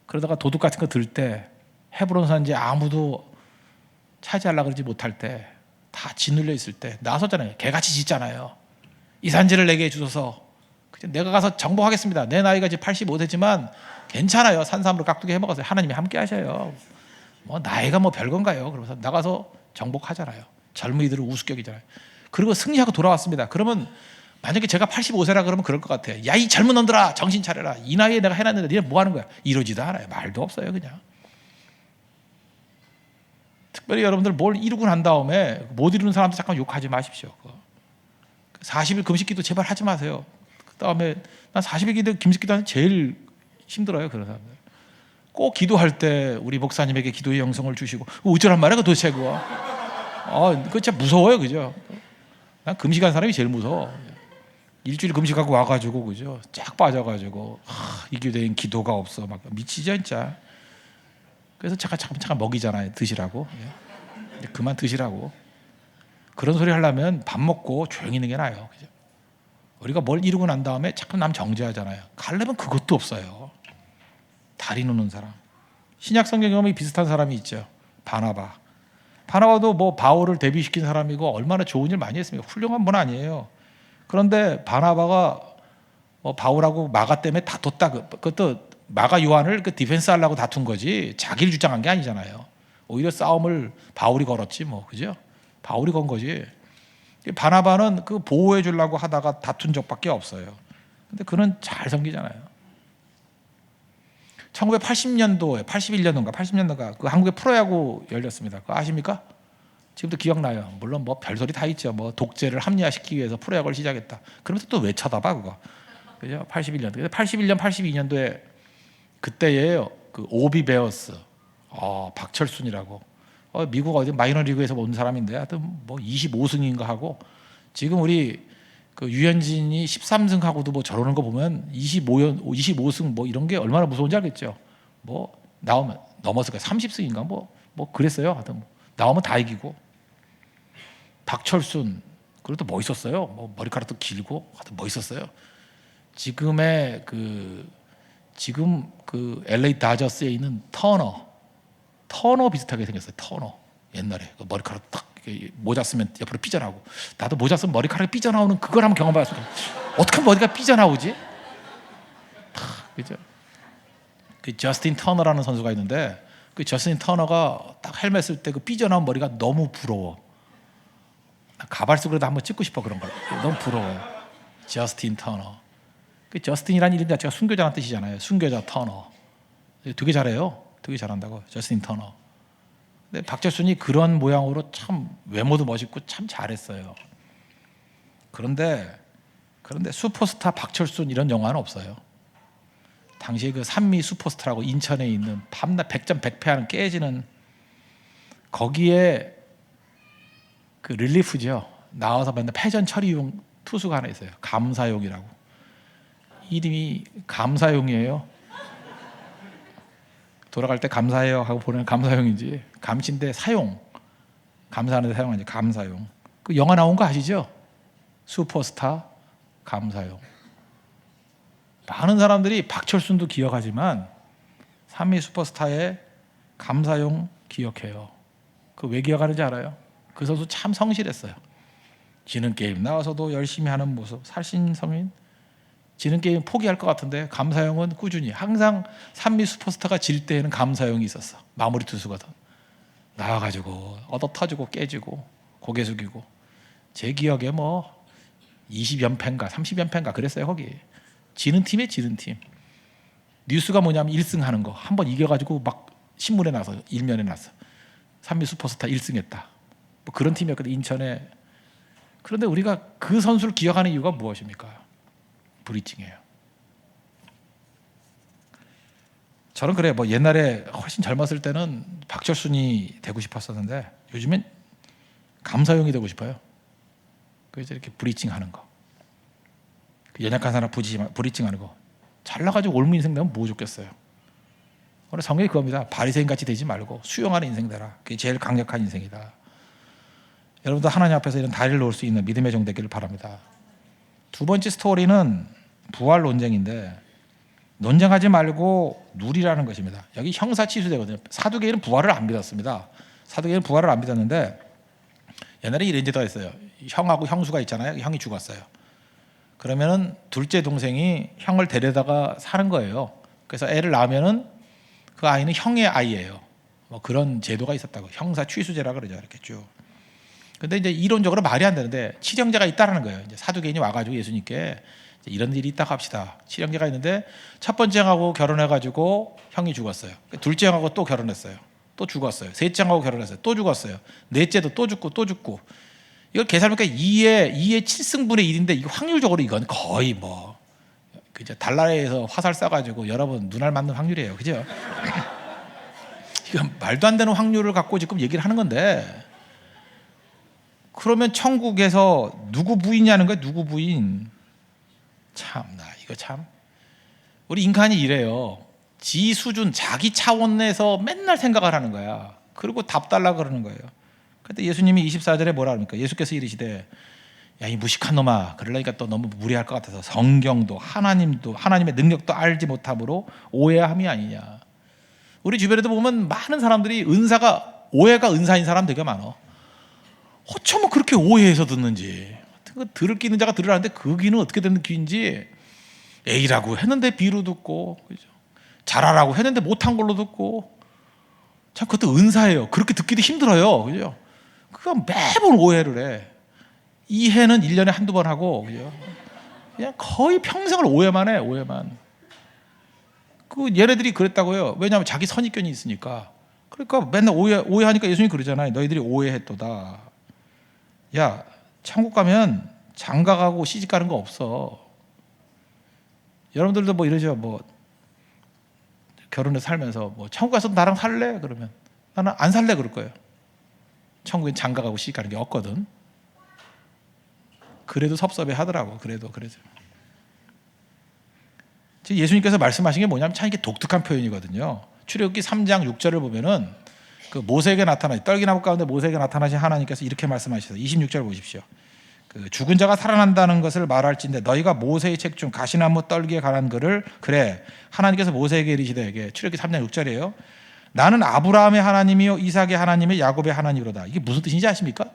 그러다가 도둑 같은 거 들 때 헤브론 산지 아무도 차지하려고 그러지 못할 때, 다 짓눌려 있을 때 나서잖아요. 개같이 짖잖아요. 이 산지를 내게 주소서. 내가 가서 정복하겠습니다. 내 나이가 이제 85세지만 괜찮아요. 산삼으로 깍두기 해먹었어요. 하나님이 함께 하셔요. 뭐 나이가 뭐 별건가요? 그러면서 나가서 정복하잖아요. 젊은이들을 우습격이잖아요. 그리고 승리하고 돌아왔습니다. 그러면 만약에 제가 85세라 그러면 그럴 것 같아요. 야, 이 젊은 놈들아, 정신 차려라. 이 나이에 내가 해놨는데 니네 뭐 하는 거야? 이러지도 않아요. 말도 없어요. 그냥. 특별히 여러분들 뭘 이루고 난 다음에 못 이루는 사람들 잠깐 욕하지 마십시오. 40일 금식기도 제발 하지 마세요. 그 다음에 난 40일 기도 금식기도 하는 제일 힘들어요. 그런 사람들. 꼭 기도할 때 우리 목사님에게 기도의 영성을 주시고 어쩌란 말이야 그 도대체 그거. 그거 진짜 무서워요, 그죠? 난 금식한 사람이 제일 무서워. 일주일 금식하고 와가지고 그죠? 쫙 빠져가지고 이 교대엔 기도가 없어 막 미치죠 진짜. 그래서 잠깐 먹이잖아요, 드시라고. 그만 드시라고. 그런 소리 하려면 밥 먹고 조용히 있는 게 나아요, 그죠? 우리가 뭘 이루고 난 다음에 자꾸 남 정죄하잖아요. 가려면 그것도 없어요. 다리 놓는 사람. 신약 성경 경험이 비슷한 사람이 있죠. 바나바도 뭐 바울을 데뷔시킨 사람이고 얼마나 좋은 일 많이 했습니까? 훌륭한 분 아니에요. 그런데 바나바가 바울하고 마가 때문에 다퉜다. 그것도 마가 요한을 그 디펜스 하려고 다툰 거지 자기를 주장한 게 아니잖아요. 오히려 싸움을 바울이 걸었지 뭐, 그죠? 바울이 건 거지. 바나바는 그 보호해 주려고 하다가 다툰 적밖에 없어요. 근데 그는 잘 섬기잖아요. 1980년도에 81년도인가 그 한국에 프로야구 열렸습니다. 그거 아십니까? 지금도 기억나요. 물론 뭐 별소리 다 있죠. 뭐 독재를 합리화시키기 위해서 프로야구를 시작했다. 그러면서 또 왜 쳐다봐 그거? 그죠? 81년. 81년, 82년도에 그때예요. 그 오비 베어스, 박철순이라고. 미국 어디 마이너리그에서 온 사람인데 하여튼 뭐 25승인가 하고 지금 우리 그 유현진이 13승 하고도 뭐 저러는 거 보면 25승 뭐 이런 게 얼마나 무서운지 알겠죠. 뭐 나오면 넘었을까 30승인가 뭐 그랬어요. 하여튼 뭐 나오면 다 이기고. 박철순 그래도 멋있었어요. 뭐 머리카락도 길고 하여튼 멋있었어요. 지금 그 LA 다저스에 있는 터너 비슷하게 생겼어요. 터너 옛날에 그 머리카락 딱 모자 쓰면 옆으로 삐져나오고 나도 모자 쓰면 머리카락이 삐져나오는 그걸 한번 경험해봤어요. 어떻게 머리가 삐져나오지? 그죠? 그 저스틴 터너라는 선수가 있는데 그 저스틴 터너가 딱 헬멧 쓸 때 그 삐져나온 머리가 너무 부러워. 가발 쓰고라도 한번 찍고 싶어 그런 걸. 너무 부러워요. 저스틴 터너. 그 저스틴이라는 이름 자체가 순교자라는 뜻이잖아요. 순교자 터너. 되게 잘해요. 되게 잘한다고. 저스틴 터너. 근데 박철순이 그런 모양으로 참 외모도 멋있고 참 잘했어요. 그런데 슈퍼스타 박철순 이런 영화는 없어요. 당시에 그 산미 슈퍼스타라고 인천에 있는 밤낮 100점 100패하는 깨지는 거기에 그 릴리프죠. 나와서 맨날 패전 처리용 투수가 하나 있어요. 감사용이라고. 이름이 감사용이에요. 돌아갈 때 감사해요 하고 보내는 감사용인지 감시인데 사용 감사하는 데 사용하지 감사용. 그 영화 나온 거 아시죠? 슈퍼스타 감사용. 많은 사람들이 박철순도 기억하지만 산미 슈퍼스타의 감사용 기억해요. 그 왜 기억하는지 알아요? 그 선수 참 성실했어요. 지는 게임 나와서도 열심히 하는 모습. 살신성인. 지는 게임 포기할 것 같은데 감사용은 꾸준히 항상 산미 슈퍼스타가 질 때에는 감사용이 있었어. 마무리 투수거든. 나와가지고 얻어 터지고 깨지고 고개 숙이고. 제 기억에 뭐 20연패인가 30연패인가 그랬어요. 거기 지는 팀에 지는 팀. 뉴스가 뭐냐면 1승 하는 거 한번 이겨가지고 막 신문에 나서 일면에 나서 산미 슈퍼스타 1승했다. 뭐 그런 팀이었거든 인천에. 그런데 우리가 그 선수를 기억하는 이유가 무엇입니까? 브리징이에요. 저는 그래요. 뭐 옛날에 훨씬 젊었을 때는 박철순이 되고 싶었었는데 요즘엔 감사용이 되고 싶어요. 그래서 이렇게 브리징하는 거. 연약한 사람 브리징하는 거. 잘나가지고 옮은 인생 되면 뭐 좋겠어요. 오늘 성경이 그겁니다. 바리새인 같이 되지 말고 수용하는 인생 되라. 그게 제일 강력한 인생이다. 여러분도 하나님 앞에서 이런 다리를 놓을 수 있는 믿음의 종 되기를 바랍니다. 두 번째 스토리는 부활 논쟁인데 논쟁하지 말고 누리라는 것입니다. 여기 형사 취소되거든요. 사두개인은 부활을 안 믿었습니다. 사두개인은 부활을 안 믿었는데 옛날에 이런 제도가 있어요. 형하고 형수가 있잖아요. 형이 죽었어요. 그러면은 둘째 동생이 형을 데려다가 사는 거예요. 그래서 애를 낳으면은 그 아이는 형의 아이예요. 뭐 그런 제도가 있었다고. 형사 취수제라 그러죠. 이렇게 쭉. 근데 이제 이론적으로 말이 안 되는데 칠형제가 있다라는 거예요. 이제 사두개인이 와가지고 예수님께 이런 일이 있다고 합시다. 칠형제가 있는데 첫 번째 형하고 결혼해가지고 형이 죽었어요. 둘째 형하고 또 결혼했어요. 또 죽었어요. 셋째 형하고 결혼했어요. 또 죽었어요. 넷째도 또 죽고 또 죽고. 이걸 계산해보니까 2의 7승분의 1인데 이거 확률적으로 이건 거의 뭐 그죠 달나라에서 화살 쏴가지고 여러분 눈알 맞는 확률이에요. 그죠? 이건 말도 안 되는 확률을 갖고 지금 얘기를 하는 건데, 그러면 천국에서 누구 부인이냐는 거예요. 누구 부인. 참나, 이거 참. 우리 인간이 이래요. 지 수준, 자기 차원 내에서 맨날 생각을 하는 거야. 그리고 답 달라 그러는 거예요. 그때 예수님이 24절에 뭐라 합니까? 예수께서 이르시되, 야, 이 무식한 놈아, 그러려니까 또 너무 무리할 것 같아서 성경도 하나님도 하나님의 능력도 알지 못함으로 오해함이 아니냐. 우리 주변에도 보면 많은 사람들이 오해가 은사인 사람 되게 많아. 어쩌면 그렇게 오해해서 듣는지. 들을 끼는 자가 들으라는데 그 귀는 어떻게 되는 귀인지. A라고 했는데 B로 듣고, 그죠? 잘하라고 했는데 못한 걸로 듣고. 참 그것도 은사예요. 그렇게 듣기도 힘들어요, 그죠? 그거 매번 오해를 해. 이해는 1년에 한두 번 하고, 그죠? 그냥 거의 평생을 오해만 해, 오해만. 얘네들이 그랬다고요. 왜냐하면 자기 선입견이 있으니까. 그러니까 맨날 오해하니까 예수님이 그러잖아요. 너희들이 오해했도다. 야, 천국 가면 장가 가고 시집 가는 거 없어. 여러분들도 뭐 이러죠. 뭐 결혼해서 살면서 뭐 천국 가서 나랑 살래? 그러면 나는 안 살래 그럴 거예요. 천국엔 장가 가고 시집 가는 게 없거든. 그래도 섭섭해 하더라고. 그래도. 지금 예수님께서 말씀하신 게 뭐냐면 참 이게 독특한 표현이거든요. 출애굽기 3장 6절을 보면은 그 모세에게 나타나신, 떨기나무 가운데 모세에게 나타나신 하나님께서 이렇게 말씀하셔서 26절 보십시오. 그 죽은 자가 살아난다는 것을 말할진대 너희가 모세의 책 중 가시나무 떨기에 관한 글을, 그래 하나님께서 모세에게 이르시되, 출애굽기 3장 6절이에요. 나는 아브라함의 하나님이요 이삭의 하나님의 야곱의 하나님이로다. 이게 무슨 뜻인지 아십니까?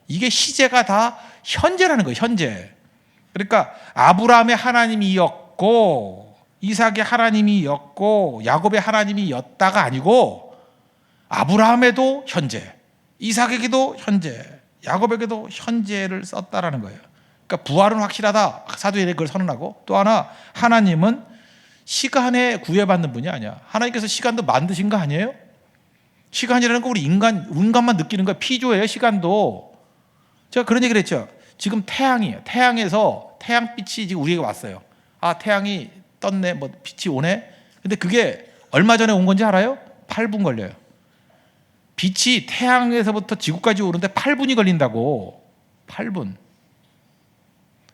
이게 시제가 다 현재라는 거예요. 현재. 그러니까 아브라함의 하나님이었고 이삭의 하나님이었고 야곱의 하나님이었다가 아니고, 아브라함에도 현재, 이삭에게도 현재, 야곱에게도 현재를 썼다라는 거예요. 그러니까 부활은 확실하다. 사도행전에 그걸 선언하고, 또 하나, 하나님은 시간에 구애받는 분이 아니야. 하나님께서 시간도 만드신 거 아니에요? 시간이라는 거 우리 인간만 느끼는 거예요. 피조예요, 시간도. 제가 그런 얘기를 했죠. 지금 태양이에요. 태양에서 태양빛이 지금 우리에게 왔어요. 아, 태양이 떴네, 뭐 빛이 오네. 근데 그게 얼마 전에 온 건지 알아요? 8분 걸려요. 빛이 태양에서부터 지구까지 오는데 8분이 걸린다고. 8분.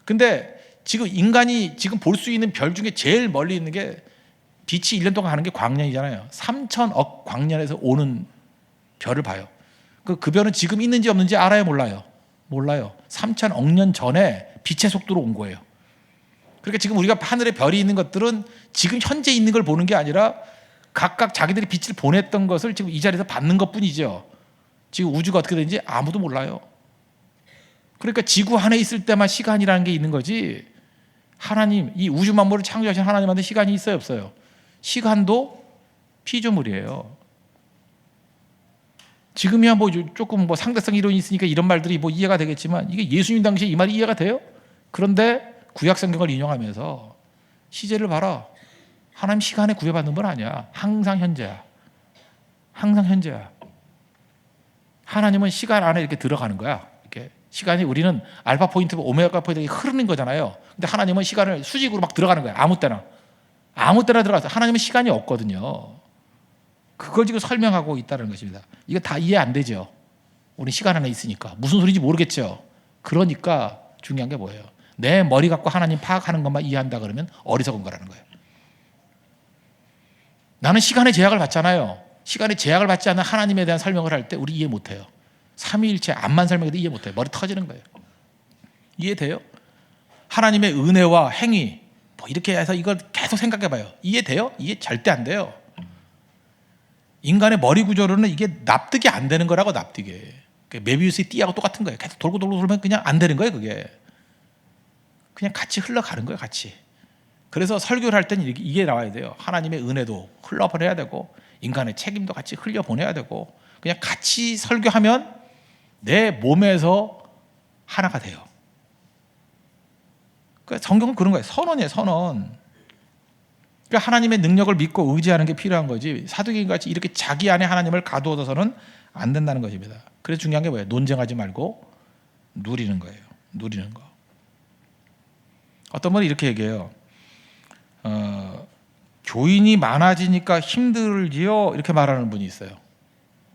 근데 지금 인간이 지금 볼 수 있는 별 중에 제일 멀리 있는 게, 빛이 1년 동안 가는 게 광년이잖아요. 3천억 광년에서 오는 별을 봐요. 그 별은 지금 있는지 없는지 알아요, 몰라요? 몰라요. 3천억 년 전에 빛의 속도로 온 거예요. 그러니까 지금 우리가 하늘에 별이 있는 것들은 지금 현재 있는 걸 보는 게 아니라 각각 자기들이 빛을 보냈던 것을 지금 이 자리에서 받는 것뿐이죠. 지금 우주가 어떻게 되는지 아무도 몰라요. 그러니까 지구 안에 있을 때만 시간이라는 게 있는 거지, 하나님, 이 우주 만물을 창조하신 하나님한테 시간이 있어요, 없어요? 시간도 피조물이에요. 지금이야 뭐 조금 뭐 상대성 이론이 있으니까 이런 말들이 뭐 이해가 되겠지만, 이게 예수님 당시에 이 말이 이해가 돼요? 그런데 구약 성경을 인용하면서 시제를 봐라. 하나님 시간에 구애받는 분 아니야. 항상 현재야. 항상 현재야. 하나님은 시간 안에 이렇게 들어가는 거야. 이렇게 시간이, 우리는 알파 포인트, 오메가 포인트 흐르는 거잖아요. 근데 하나님은 시간을 수직으로 막 들어가는 거야. 아무 때나 들어가서. 하나님은 시간이 없거든요. 그걸 지금 설명하고 있다는 것입니다. 이거 다 이해 안 되죠. 우리 시간 안에 있으니까 무슨 소리인지 모르겠죠. 그러니까 중요한 게 뭐예요? 내 머리 갖고 하나님 파악하는 것만 이해한다 그러면 어리석은 거라는 거예요. 나는 시간의 제약을 받잖아요. 시간의 제약을 받지 않는 하나님에 대한 설명을 할 때 우리 이해 못해요. 삼위일체 암만 설명해도 이해 못해요. 머리 터지는 거예요. 이해돼요? 하나님의 은혜와 행위 뭐 이렇게 해서 이걸 계속 생각해봐요. 이해돼요? 이해 절대 안 돼요. 인간의 머리 구조로는 이게 납득이 안 되는 거라고. 납득이. 메비우스의 띠하고 똑같은 거예요. 계속 돌면 그냥 안 되는 거예요. 그게 그냥 같이 흘러가는 거예요. 같이. 그래서 설교를 할 때는 이게 나와야 돼요. 하나님의 은혜도 흘려보내야 되고 인간의 책임도 같이 흘려보내야 되고, 그냥 같이 설교하면 내 몸에서 하나가 돼요. 그러니까 성경은 그런 거예요. 선언이에요. 선언. 그러니까 하나님의 능력을 믿고 의지하는 게 필요한 거지, 사두개인 같이 이렇게 자기 안에 하나님을 가두어둬서는 안 된다는 것입니다. 그래서 중요한 게 뭐예요? 논쟁하지 말고 누리는 거예요. 누리는 거. 어떤 분이 이렇게 얘기해요. 교인이 많아지니까 힘들지요 이렇게 말하는 분이 있어요.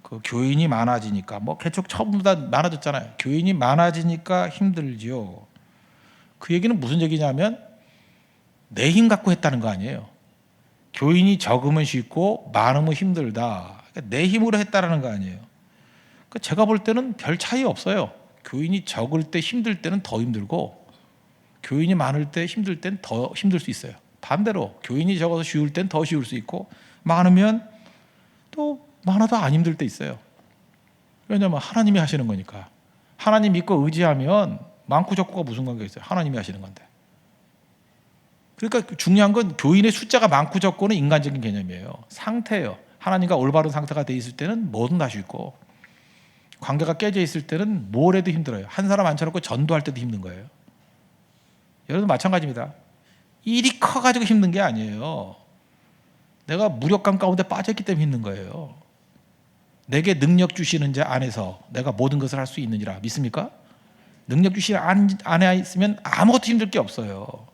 그 교인이 많아지니까 뭐 개척 처음보다 많아졌잖아요. 교인이 많아지니까 힘들지요. 그 얘기는 무슨 얘기냐면 내 힘 갖고 했다는 거 아니에요. 교인이 적으면 쉽고 많으면 힘들다. 그러니까 내 힘으로 했다라는 거 아니에요. 그러니까 제가 볼 때는 별 차이 없어요. 교인이 적을 때 힘들 때는 더 힘들고 교인이 많을 때 힘들 때는 더 힘들 수 있어요. 반대로 교인이 적어서 쉬울 땐 더 쉬울 수 있고 많으면 또 많아도 안 힘들 때 있어요. 왜냐하면 하나님이 하시는 거니까. 하나님 믿고 의지하면 많고 적고가 무슨 관계가 있어요. 하나님이 하시는 건데. 그러니까 중요한 건 교인의 숫자가 많고 적고는 인간적인 개념이에요. 상태예요. 하나님과 올바른 상태가 돼 있을 때는 뭐든 다 쉽고 관계가 깨져 있을 때는 뭘 해도 힘들어요. 한 사람 앉혀놓고 전도할 때도 힘든 거예요. 여러분도 마찬가지입니다. 일이 커가지고 힘든 게 아니에요. 내가 무력감 가운데 빠졌기 때문에 힘든 거예요. 내게 능력 주시는 자 안에서 내가 모든 것을 할 수 있느니라 믿습니까? 능력 주시는 안에 있으면 아무것도 힘들 게 없어요.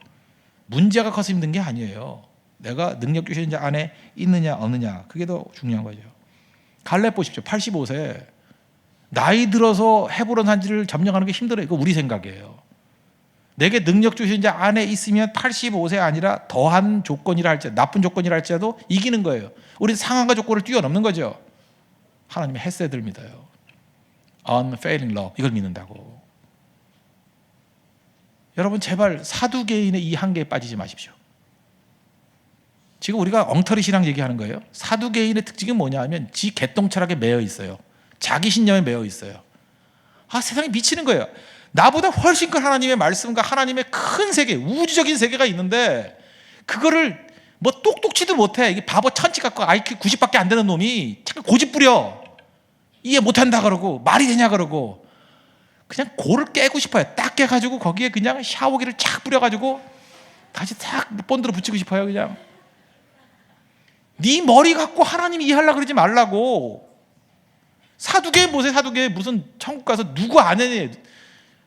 문제가 커서 힘든 게 아니에요. 내가 능력 주시는 자 안에 있느냐 없느냐 그게 더 중요한 거죠. 갈렙 보십시오. 85세 나이 들어서 헤브론 산지를 점령하는 게 힘들어요. 이거 우리 생각이에요. 내게 능력 주시는 자 안에 있으면 85세 아니라 더한 조건이라 할지라도 나쁜 조건이라 할지라도 이기는 거예요. 우리는 상황과 조건을 뛰어넘는 거죠. 하나님의 헤세드를 믿어요. Unfailing love 이걸 믿는다고. 여러분 제발 사두개인의 이 한계에 빠지지 마십시오. 지금 우리가 엉터리 신앙 얘기하는 거예요. 사두개인의 특징이 뭐냐 하면 지 개똥철학에 매여 있어요. 자기 신념에 매여 있어요. 세상이 미치는 거예요. 나보다 훨씬 큰 하나님의 말씀과 하나님의 큰 세계, 우주적인 세계가 있는데 그거를 뭐 똑똑치도 못해. 이게 바보 천치 갖고 IQ 90밖에 안 되는 놈이 자꾸 고집 부려. 이해 못한다 그러고 말이 되냐 그러고 그냥 고를 깨고 싶어요. 딱 깨가지고 거기에 그냥 샤워기를 착 뿌려가지고 다시 탁 본드로 붙이고 싶어요. 그냥 네 머리 갖고 하나님 이해하려고 그러지 말라고. 사두개 보세요. 사두개 무슨 천국 가서 누구 아내니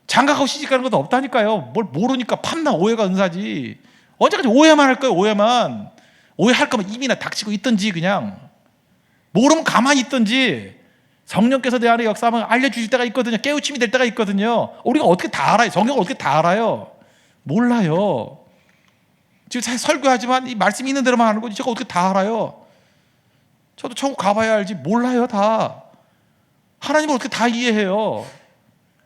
장가가고 시집가는 것도 없다니까요. 뭘 모르니까 탐나 오해가 은사지. 언제까지 오해만 할 거예요. 오해만. 오해할 거면 입이나 닥치고 있든지 그냥 모르면 가만히 있든지 성령께서 내 안에 역사하면 알려주실 때가 있거든요. 깨우침이 될 때가 있거든요. 우리가 어떻게 다 알아요? 성경을 어떻게 다 알아요? 몰라요. 지금 설교하지만 이 말씀이 있는 대로만 하는 거지 제가 어떻게 다 알아요? 저도 천국 가봐야 알지 몰라요 다. 하나님을 어떻게 다 이해해요?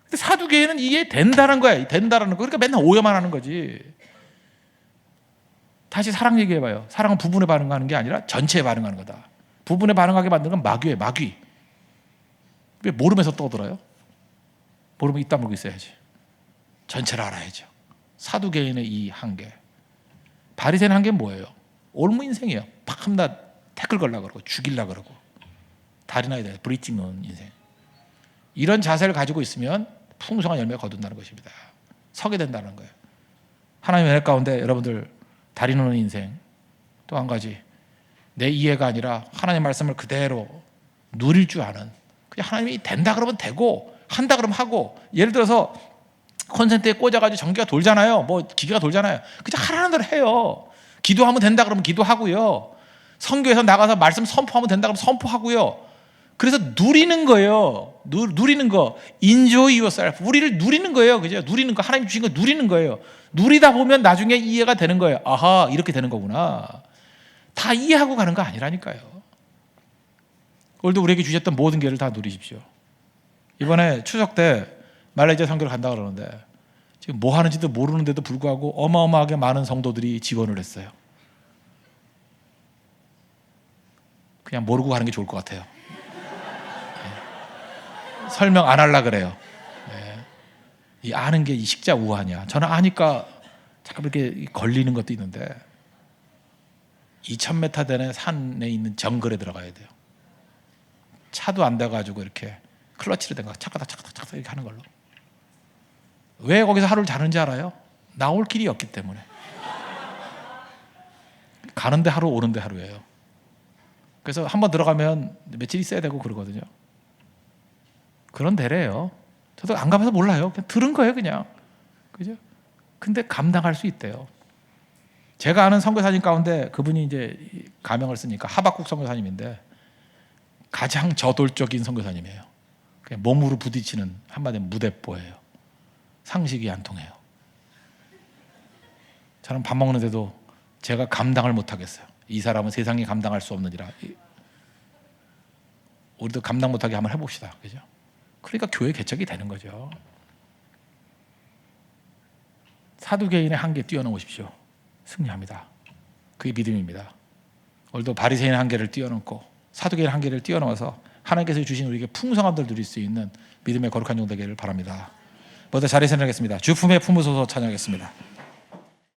근데 사두개인은 이해된다는 거야. 된다는 거. 그러니까 맨날 오해만 하는 거지. 다시 사랑 얘기해봐요. 사랑은 부분에 반응하는 게 아니라 전체에 반응하는 거다. 부분에 반응하게 만드는 건 마귀예요. 마귀. 왜 모르면서 떠들어요? 모르면 입 다물고 있어야지. 전체를 알아야죠. 사두개인의 이 한계. 바리새인 한계는 뭐예요? 올무 인생이에요. 팍나 태클 걸라 그러고 죽일라 그러고 다리 나야 돼. 브릿지 놓은 인생. 이런 자세를 가지고 있으면 풍성한 열매가 거둔다는 것입니다. 서게 된다는 거예요. 하나님의 은혜 가운데 여러분들 다리 놓는 인생. 또 한 가지 내 이해가 아니라 하나님의 말씀을 그대로 누릴 줄 아는 그냥 하나님이 된다 그러면 되고 한다 그러면 하고 예를 들어서 콘센트에 꽂아가지고 전기가 돌잖아요. 뭐 기계가 돌잖아요. 그냥 하라는 대로 해요. 기도하면 된다 그러면 기도하고요. 선교에서 나가서 말씀 선포하면 된다 그러면 선포하고요. 그래서 누리는 거예요. 누리는 거. Enjoy yourself. 우리를 누리는 거예요. 그죠? 누리는 거. 하나님 주신 거 누리는 거예요. 누리다 보면 나중에 이해가 되는 거예요. 아하, 이렇게 되는 거구나. 다 이해하고 가는 거 아니라니까요. 오늘도 우리에게 주셨던 모든 기회를 다 누리십시오. 이번에 추석 때 말레이시아 선교를 간다 그러는데 지금 뭐 하는지도 모르는데도 불구하고 어마어마하게 많은 성도들이 지원을 했어요. 그냥 모르고 가는 게 좋을 것 같아요. 설명 안 하려고 그래요. 이 아는 게 이 식자 우하냐. 저는 아니까 자꾸 이렇게 걸리는 것도 있는데 2000m 되는 산에 있는 정글에 들어가야 돼요. 차도 안 돼가지고 이렇게 클러치를 댄 거 차가닥 이렇게 하는 걸로. 왜 거기서 하루를 자는지 알아요? 나올 길이 없기 때문에. 가는데 하루 오는데 하루예요. 그래서 한번 들어가면 며칠 있어야 되고 그러거든요. 그런 데래요. 저도 안 가봐서 몰라요. 그냥 들은 거예요, 그냥. 그죠? 근데 감당할 수 있대요. 제가 아는 선교사님 가운데 그분이 이제 가명을 쓰니까 하박국 선교사님인데 가장 저돌적인 선교사님이에요. 그냥 몸으로 부딪히는 한마디로 무대뽀예요. 상식이 안 통해요. 저는 밥 먹는데도 제가 감당을 못하겠어요. 이 사람은 세상이 감당할 수 없느니라. 우리도 감당 못하게 한번 해봅시다. 그죠? 그러니까 교회 개척이 되는 거죠. 사두개인의 한계 뛰어넘으십시오. 승리합니다. 그게 믿음입니다. 오늘도 바리새인의 한계를 뛰어넘고 사두개인의 한계를 뛰어넘어서 하나님께서 주신 우리에게 풍성함을 누릴 수 있는 믿음의 거룩한 종 되기를 바랍니다. 모두 자리에서 일어나겠습니다. 주품에 품으소서 찬양하겠습니다.